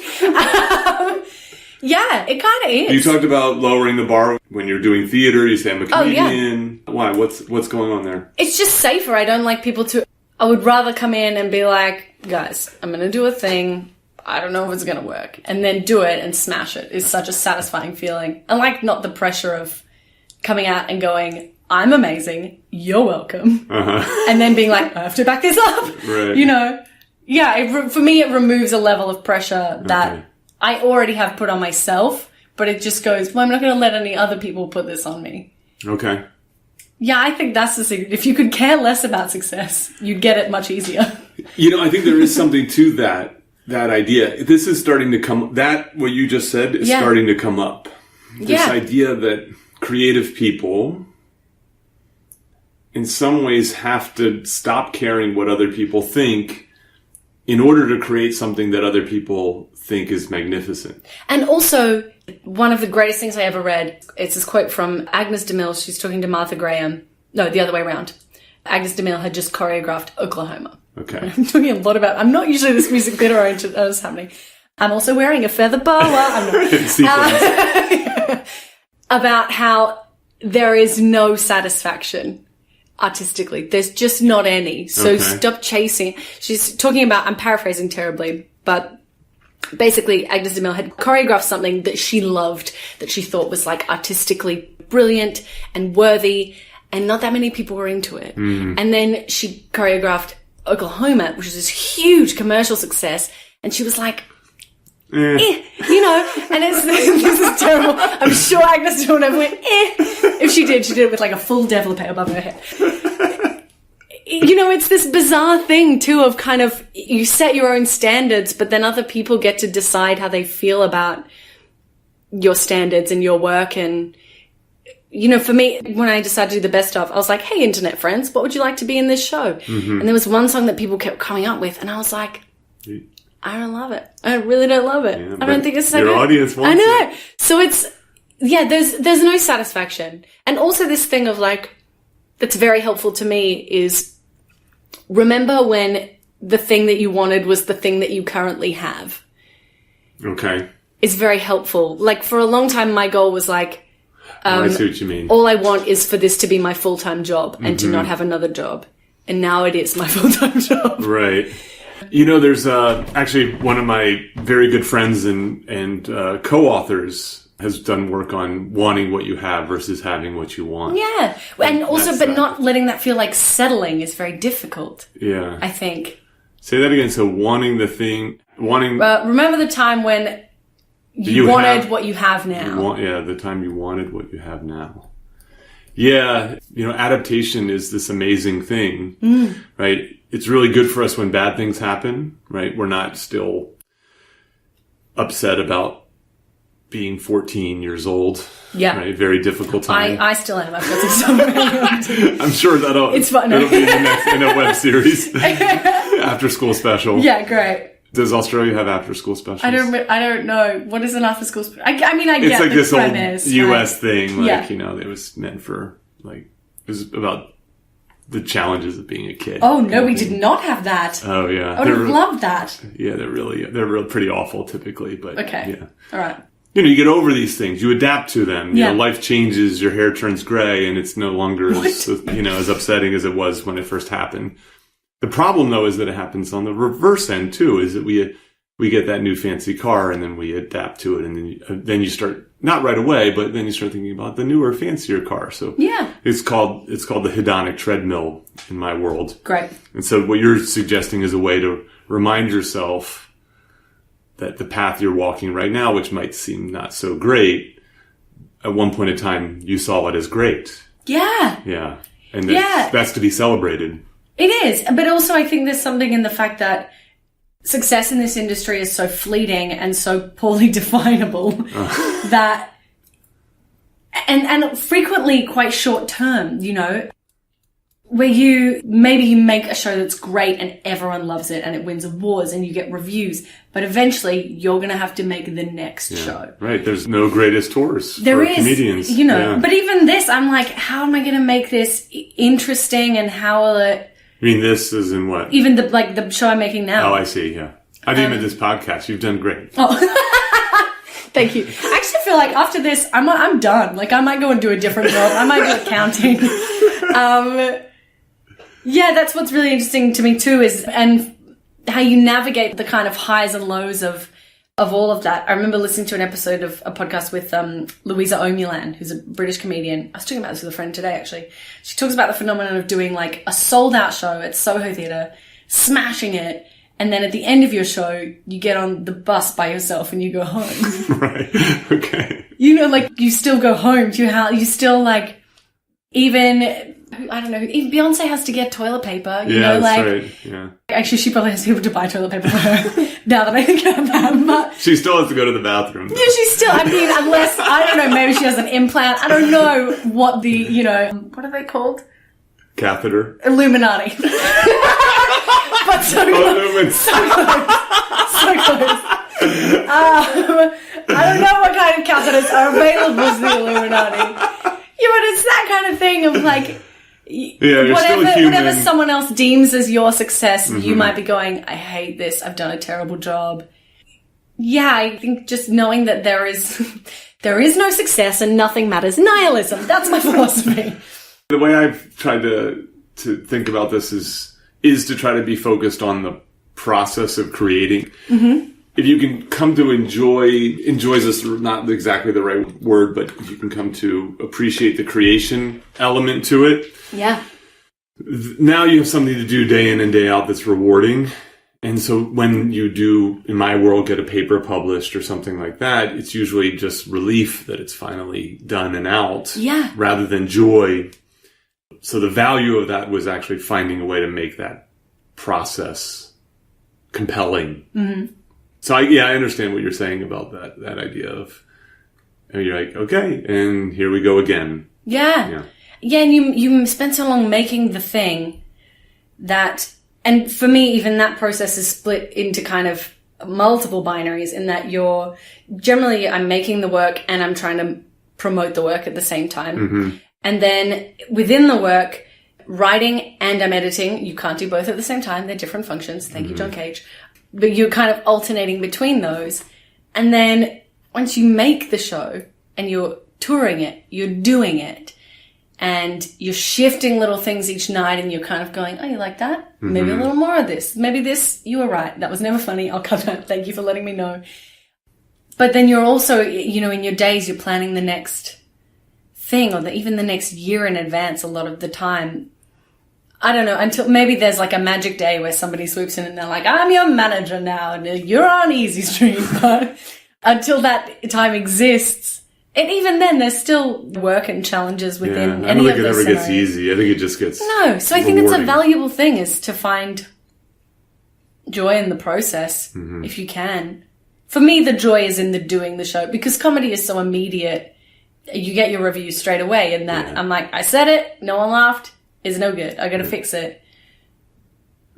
Yeah, it kind of is. You talked about lowering the bar when you're doing theater. You say, I'm a comedian. Oh, yeah. Why? What's going on there? It's just safer. I don't like people to... I would rather come in and be like, guys, I'm going to do a thing. I don't know if it's going to work. And then do it and smash it is such a satisfying feeling. I like not the pressure of coming out and going, I'm amazing. You're welcome. Uh-huh. And then being like, I have to back this up. Right. Yeah, for me, it removes a level of pressure that I already have put on myself, but it just goes, well, I'm not going to let any other people put this on me. Okay. Yeah, I think that's the secret. If you could care less about success, you'd get it much easier. I think there is something to that idea. This is starting to come, what you just said is starting to come up. This idea that creative people in some ways have to stop caring what other people think in order to create something that other people think is magnificent. And also, one of the greatest things I ever read, it's this quote from Agnes DeMille. She's talking to Martha Graham. No, the other way around. Agnes DeMille had just choreographed Oklahoma. Okay. I'm talking a lot about... I'm not usually this music theatre oriented as happening. I'm also wearing a feather boa. I'm not. About how there is no satisfaction artistically. There's just not any. So stop chasing. She's talking about... I'm paraphrasing terribly, but... Basically, Agnes DeMille had choreographed something that she loved, that she thought was like artistically brilliant and worthy, and not that many people were into it. And then she choreographed Oklahoma, which was this huge commercial success, and she was like, and this is terrible. I'm sure Agnes DeMille never went, If she did it with like a full develope above her head. It's this bizarre thing, too, of kind of, you set your own standards, but then other people get to decide how they feel about your standards and your work. And, for me, when I decided to do the best of, I was like, hey, internet friends, what would you like to be in this show? Mm-hmm. And there was one song that people kept coming up with, and I was like, I don't love it. I really don't love it. Yeah, I don't think it's so good. Your audience wants it. I know. So it's, there's no satisfaction. And also this thing of like, that's very helpful to me is remember when the thing that you wanted was the thing that you currently have. Okay. It's very helpful. Like for a long time, my goal was like, I see what you mean. All I want is for this to be my full-time job and to not have another job. And now it is my full-time job. Right. You know, there's actually one of my very good friends and co-authors has done work on wanting what you have versus having what you want. Yeah. And also, but not letting that feel like settling is very difficult. Yeah. I think. Say that again. So wanting the thing, remember the time when you wanted what you have now. The time you wanted what you have now. Yeah. You know, adaptation is this amazing thing, right? It's really good for us when bad things happen, right? We're not still upset about being 14 years old. Yeah. Right? Very difficult time. I still am. I've got some I'm sure that'll be in a web series. After school special. Yeah, great. Does Australia have after school specials? I don't know. What is an after school special? I mean, I get it's like the this premise, old US thing. Like, yeah. You know, it was meant for, like, it was about the challenges of being a kid. Oh, no, we did not have that. Oh, yeah. I would have loved that. Yeah, they're pretty awful typically, but okay. Yeah. All right. You know, you get over these things. You adapt to them. Yeah. You know, life changes. Your hair turns gray, and it's no longer as upsetting as it was when it first happened. The problem, though, is that it happens on the reverse end too. Is that we get that new fancy car, and then we adapt to it, and then you start, not right away, but then you start thinking about the newer, fancier car. So yeah, it's called the hedonic treadmill in my world. Great. And so what you're suggesting is a way to remind yourself that the path you're walking right now, which might seem not so great, at one point in time, you saw it as great. Yeah. Yeah. And that's to be celebrated. It is. But also I think there's something in the fact that success in this industry is so fleeting and so poorly definable that, and frequently quite short term, you know, where you make a show that's great and everyone loves it and it wins awards and you get reviews, but eventually you're going to have to make the next show. Right. There's no greatest tours for comedians. You know, but even this, I'm like, how am I going to make this interesting and how will it... You mean this is in what? Even the show I'm making now. Oh, I see. Yeah. I didn't mean this podcast. You've done great. Oh, thank you. I actually feel like after this, I'm done. Like I might go and do a different job. I might do accounting. Yeah, that's what's really interesting to me too and how you navigate the kind of highs and lows of all of that. I remember listening to an episode of a podcast with Louisa Omulan, who's a British comedian. I was talking about this with a friend today, actually. She talks about the phenomenon of doing like a sold out show at Soho Theatre, smashing it, and then at the end of your show, you get on the bus by yourself and you go home. Right. Okay. You know, like you still go home to your house. You still like, even... I don't know. Even Beyonce has to get toilet paper. You know, that's like, right. Yeah. Actually, she probably has people to buy toilet paper for her. Now that I think about that, but she still has to go to the bathroom. Yeah, she's still. I mean, unless I don't know, maybe she has an implant. I don't know what the what are they called? Catheter. Illuminati. But so close. So close. I don't know what kind of catheters are available to the Illuminati. Yeah, but it's that kind of thing of like. Yeah, whatever someone else deems as your success, you might be going, I hate this, I've done a terrible job. Yeah, I think just knowing that there is no success and nothing matters. Nihilism, that's my philosophy. The way I've tried to think about this is to try to be focused on the process of creating. Mm-hmm. If you can come to enjoys is not exactly the right word, but if you can come to appreciate the creation element to it. Yeah. Now you have something to do day in and day out that's rewarding. And so when you do, in my world, get a paper published or something like that, it's usually just relief that it's finally done and out. Yeah. Rather than joy. So the value of that was actually finding a way to make that process compelling. Mm-hmm. So I understand what you're saying about that idea of, you're like, okay, and here we go again. Yeah. Yeah, and you spend so long making the thing that, and for me, even that process is split into kind of multiple binaries in that I'm making the work and I'm trying to promote the work at the same time. Mm-hmm. And then within the work, writing and I'm editing, you can't do both at the same time. They're different functions. Thank you, John Cage. But you're kind of alternating between those. And then once you make the show and you're touring it, you're doing it. and you're shifting little things each night, and you're kind of going, oh, you like that? Maybe a little more of this. Maybe this, you were right. That was never funny. I'll cut that. Thank you for letting me know. But then you're also, you know, in your days, you're planning the next thing, or even the next year in advance a lot of the time. I don't know, until maybe there's like a magic day where somebody swoops in and they're like, I'm your manager now, and you're on Easy Stream. But until that time exists, and even then, there's still work and challenges within any of those scenarios. I don't think it ever gets easy. I think it just gets No, so I think it's a valuable thing, is to find joy in the process, if you can. For me, the joy is in the doing the show, because comedy is so immediate. You get your reviews straight away, and that I'm like, I said it, no one laughed, it's no good, I gotta fix it.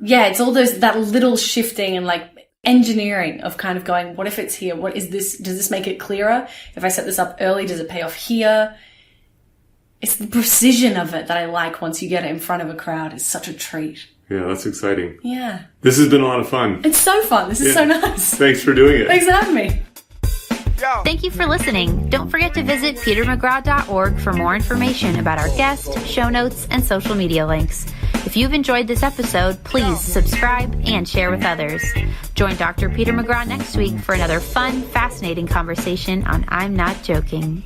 Yeah, it's all that little shifting and like engineering of kind of going, what if it's here? What is this? Does this make it clearer? If I set this up early, does it pay off here? It's the precision of it that I like once you get it in front of a crowd. It's such a treat. Yeah, that's exciting. Yeah. This has been a lot of fun. It's so fun. This is so nice. Thanks for doing it. Thanks for having me. Thank you for listening. Don't forget to visit petermcgraw.org for more information about our guest, show notes, and social media links. If you've enjoyed this episode, please subscribe and share with others. Join Dr. Peter McGraw next week for another fun, fascinating conversation on I'm Not Joking.